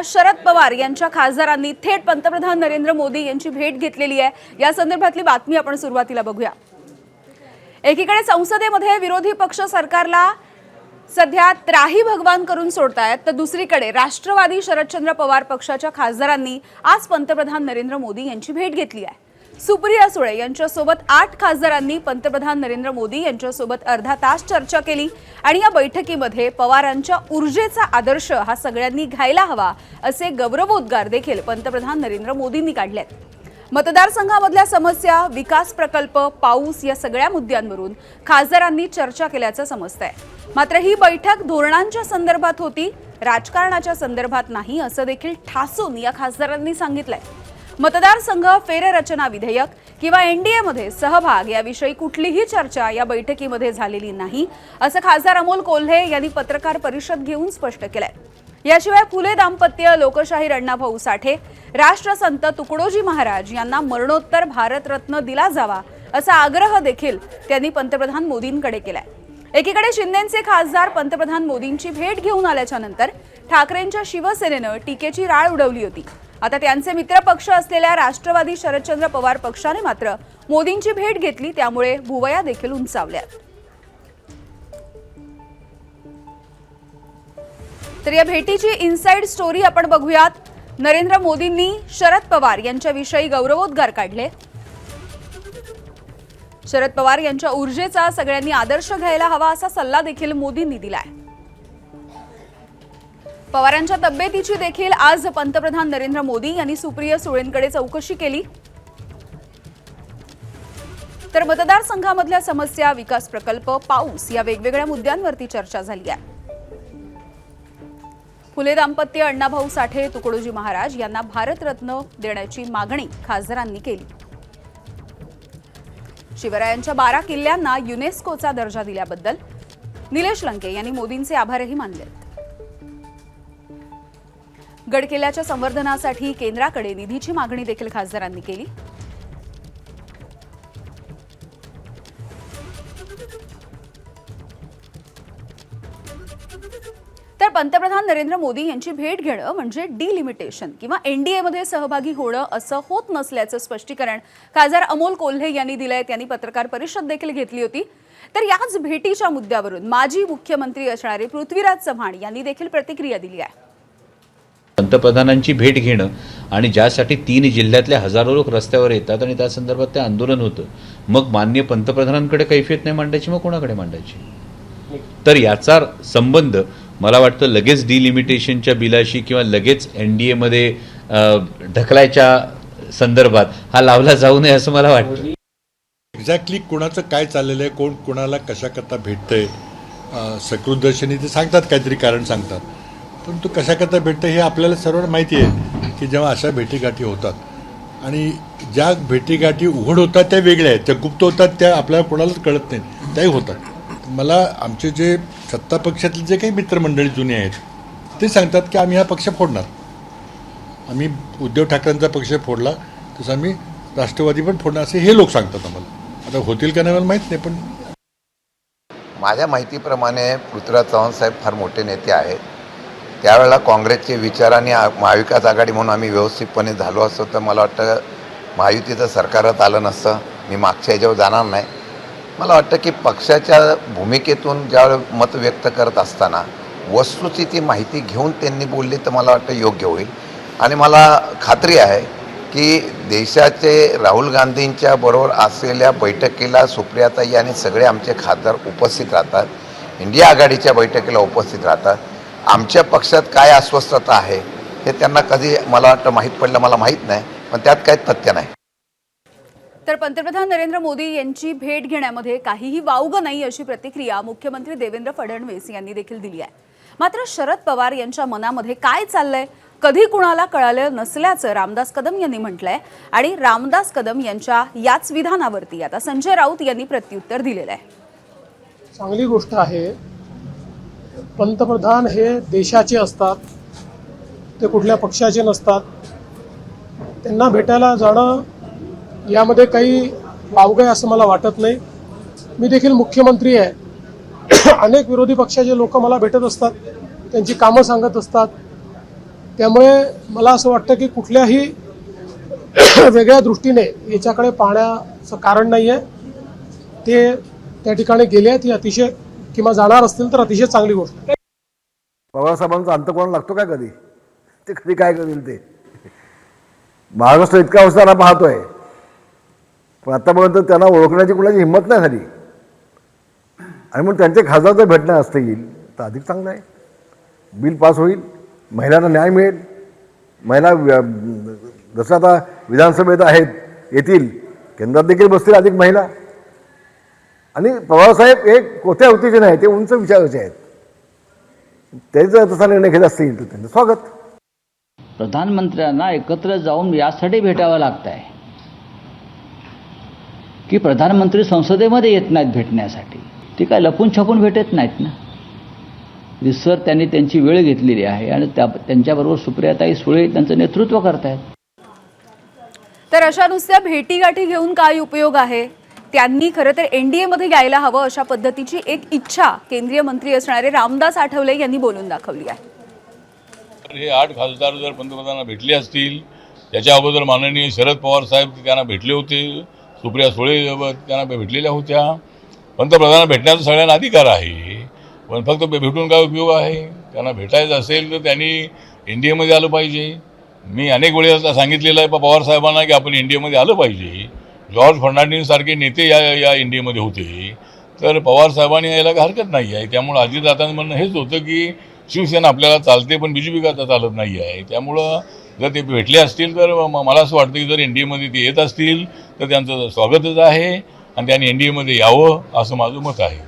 शरद पवार यांच्या खासदारांनी थेट पंतप्रधान नरेंद्र मोदी यांची भेट घेतलेली आहे। या संदर्भातली बातमी आपण सुरुवातीला बघूया। एकीकडे संसदेमध्ये विरोधी पक्ष सरकारला सध्या त्राही भगवान करून सोडतायत, तर दुसरीकडे राष्ट्रवादी शरदचंद्र पवार पक्षाच्या खासदारांनी आज पंतप्रधान नरेंद्र मोदी यांची भेट घेतली आहे। सुप्रिया सुळे यांच्यासोबत 8 खासदारांनी पंतप्रधान नरेंद्र मोदी यांच्यासोबत अर्धा तास चर्चा केली आणि या बैठकीमध्ये पवारांच्या ऊर्जेचा आदर्श हा सगळ्यांनी घ्यायला हवा असे गौरवोद्गार देखील पंतप्रधान नरेंद्र मोदींनी काढलेत। मतदारसंघामधल्या समस्या, विकास प्रकल्प, पाऊस या सगळ्या मुद्द्यांवरून खासदारांनी चर्चा केल्याचं समजतंय। मात्र ही बैठक धोरणांच्या संदर्भात होती, राजकारणाच्या संदर्भात नाही असं देखील ठासून या खासदारांनी सांगितलंय। मतदारसंघ फेररचना विधेयक किंवा एनडीए मध्ये सहभाग याविषयी कुठलीही चर्चा या बैठकीमध्ये झालेली नाही असं खासदार अमोल कोल्हे यांनी पत्रकार परिषद घेऊन स्पष्ट केलंय। याशिवाय फुले दाम्पत्य, लोकशाहीर अण्णाभाऊ साठे, राष्ट्रसंत तुकडोजी महाराज यांना मरणोत्तर भारतरत्न दिला जावा असा आग्रह देखील त्यांनी पंतप्रधान मोदींकडे केलाय। एकीकडे शिंदेचे खासदार पंतप्रधान मोदींची भेट घेऊन आल्याच्या नंतर ठाकरेंच्या शिवसेनेनं टीकेची राळ उडवली होती। आता त्यांचे मित्र पक्ष असलेल्या राष्ट्रवादी शरदचंद्र पवार पक्षाने मात्र मोदींची भेट घेतली, त्यामुळे भुवया देखील उंचावल्या। तर या भेटीची इनसाइड स्टोरी आपण बघूयात। नरेंद्र मोदींनी शरद पवार यांच्याविषयी गौरवोद्गार काढले। शरद पवार यांच्या ऊर्जेचा सगळ्यांनी आदर्श घ्यायला हवा असा सल्ला देखील मोदींनी दिलाय। पवारांच्या तब्येतीची देखील आज पंतप्रधान नरेंद्र मोदी यांनी सुप्रिया सुळेंकडे चौकशी केली। तर मतदारसंघामधल्या समस्या, विकास प्रकल्प, पाऊस या वेगवेगळ्या मुद्द्यांवरती चर्चा झाली आहे। फुले दाम्पत्य, अण्णाभाऊ साठे, तुकडोजी महाराज यांना भारतरत्न देण्याची मागणी खासदारांनी केली। शिवरायांच्या 12 किल्ल्यांना युनेस्कोचा दर्जा दिल्याबद्दल निलेश लंके यांनी मोदींचे आभारही मानले। गडकिल्ल्याच्या संवर्धनासाठी केंद्राकडे निधीची मागणी देखील खासदारांनी केली। तर पंतप्रधान नरेंद्र मोदी यांची भेट घेणं म्हणजे डिलिमिटेशन किंवा एनडीए मध्ये सहभागी होणं असं होत नसल्याचं स्पष्टीकरण खासदार अमोल कोल्हे यांनी दिलंय। त्यांनी पत्रकार परिषद देखील घेतली होती। तर याच भेटीच्या मुद्द्यावरून माजी मुख्यमंत्री असणारे पृथ्वीराज चव्हाण यांनी देखील प्रतिक्रिया दिली आहे। पंतप्रधानांची भेट घेणं आणि ज्यासाठी 3 जिल्ह्यातल्या हजारो लोक रस्त्यावर येतात आणि त्या संदर्भात ते आंदोलन होतं, मग माननीय पंतप्रधानांकडे कैफियत नाही मांडायची, मग कोणाकडे मांडायची? तर याचा संबंध मला वाटतं लगेच डिलिमिटेशनच्या बिलाशी किंवा लगेच एनडीए मध्ये ढकलायच्या संदर्भात हा लावला जाऊ नये असं मला वाटतं। एक्झॅक्टली कोणाचं काय चाललेलं आहे, कोण कोणाला कशाकरता भेटतंय, सकृतदर्शनी ते सांगतात, काहीतरी कारण सांगतात, पण तो कशाकरता भेटतं हे आपल्याला सर्वांना माहिती आहे की जेव्हा अशा भेटीगाठी होतात आणि ज्या भेटीगाठी उघड होतात त्या वेगळ्या आहेत, त्या गुप्त होतात त्या आपल्याला कोणालाच कळत नाही, त्याही होतात। मला आमचे जे सत्ता पक्षातले जे काही मित्रमंडळी जुने आहेत ते सांगतात की आम्ही हा पक्ष फोडणार, आम्ही उद्धव ठाकरेंचा पक्ष फोडला तसं आम्ही राष्ट्रवादी पण फोडणार असे हे लोक सांगतात आम्हाला। आता होतील का नाही मला माहीत नाही, पण माझ्या माहितीप्रमाणे पृथ्वीराज चव्हाण साहेब फार मोठे नेते आहेत। त्यावेळेला काँग्रेसचे विचार आणि महाविकास आघाडी म्हणून आम्ही व्यवस्थितपणे झालो असतो तर मला वाटतं महायुतीचं सरकारच आलं नसतं। मी मागच्या याच्यावर जाणार नाही। मला वाटतं की पक्षाच्या भूमिकेतून ज्यावेळेस मत व्यक्त करत असताना वस्तुस्थिती माहिती घेऊन त्यांनी बोलली तर मला वाटतं योग्य होईल। आणि मला खात्री आहे की देशाचे राहुल गांधींच्या बरोबर असलेल्या बैठकीला सुप्रियाताई आणि सगळे आमचे खासदार उपस्थित राहतात, इंडिया आघाडीच्या बैठकीला उपस्थित राहतात। आमच्या पक्षात काय अस्वस्थता आहे हे त्यांना कधी मला वाटतं माहीत पडलं, मला माहीत नाही, पण त्यात काही तथ्य नाही। तर पंतप्रधान नरेंद्र मोदी यांची भेट घेण्यामध्ये काहीही वावगं नाही अशी प्रतिक्रिया मुख्यमंत्री देवेंद्र फडणवीस यांनी देखील दिली आहे। मात्र शरद पवार यांच्या मनामध्ये काय चाललंय कधी कुणाला कळालं नसल्याचं रामदास कदम यांनी म्हटलंय आणि रामदास कदम यांच्या याच विधानावरती आता संजय राऊत यांनी प्रत्युत्तर दिलेलं आहे। चांगली गोष्ट आहे। पंतप्रधान हे देशाचे असतात, ते कुठल्या पक्षाचे नसतात। त्यांना भेटायला जाणं यामध्ये काही वावगं आहे असं मला वाटत नाही। मी देखील मुख्यमंत्री आहे, अनेक विरोधी पक्षाचे लोक मला भेटत असतात, त्यांची कामं सांगत असतात, त्यामुळे मला असं वाटतं की कुठल्याही वेगळ्या दृष्टीने याच्याकडे पाहण्याचं कारण नाही आहे. ते त्या ठिकाणी गेले आहेत ही अतिशय किंवा जाणार असतील तर अतिशय चांगली गोष्ट आहे. पवारसाहेबांचा अंत कोणाला लागतो काय कधी? ते कधी काय करेल ते महाराष्ट्र इतका अवस्थाना पाहतोय, पण आतापर्यंत त्यांना ओळखण्याची कुणाची हिंमत नाही झाली. आणि म्हणून त्यांचे खासदार जर भेटणार असतील तर अधिक चांगलं आहे. बिल पास होईल, महिलांना न्याय मिळेल. महिला जसं आता विधानसभेत आहेत येतील, केंद्रात देखील बसतील अधिक महिला. आणि पवारसाहेब एक कोथ्या वृत्तीचे नाही, ते उंच विचाराचे आहेत. ते जर तसा निर्णय घेत असतील तर त्यांचं स्वागत. प्रधानमंत्र्यांना एकत्र जाऊन यासाठी भेटावं लागत आहे की प्रधानमंत्री संसदेमध्ये येत नाहीत भेटण्यासाठी. ते काय लपून छपून भेटत नाहीत ना. रिसर त्यांनी त्यांची वेळ घेतलेली आहे आणि त्यांच्याबरोबर सुप्रियाताई सुळे त्यांचं नेतृत्व करतायत. तर अशा नुसत्या भेटीगाठी घेऊन काय उपयोग आहे? त्यांनी खरं तर एनडीए मध्ये यायला हवं अशा पद्धतीची एक इच्छा केंद्रीय मंत्री असणारे रामदास आठवले यांनी बोलून दाखवली आहे. हे 8 खासदार जर पंतप्रधानांना भेटले असतील, त्याच्या अगोदर माननीय शरद पवार साहेब त्यांना भेटले होते, सुप्रिया सुळे त्यांना भेटलेल्या होत्या. पंतप्रधानांना भेटण्याचा सगळ्यांना अधिकार आहे, पण फक्त भेटून काय उपयोग आहे? त्यांना भेटायचं असेल तर त्यांनी एनडीएमध्ये आलं पाहिजे. मी अनेक वेळेस सांगितलेलं आहे पवार साहेबांना की आपण एनडीएमध्ये आलं पाहिजे. जॉर्ज फर्नांडिस सारखे नेते या एनडीएमध्ये होते, तर पवार साहेबांनी यायला काही हरकत नाही आहे. त्यामुळं अजितदादांचं म्हणणं हेच होतं की शिवसेना आपल्याला चालते पण बीजेपी का चालत नाही आहे. त्यामुळं जर ते भेटले असतील तर मला असं वाटतं की जर एनडीएमध्ये ते येत असतील तर त्यांचं स्वागतच आहे आणि त्यांनी एनडीएमध्ये यावं असं माझं मत आहे.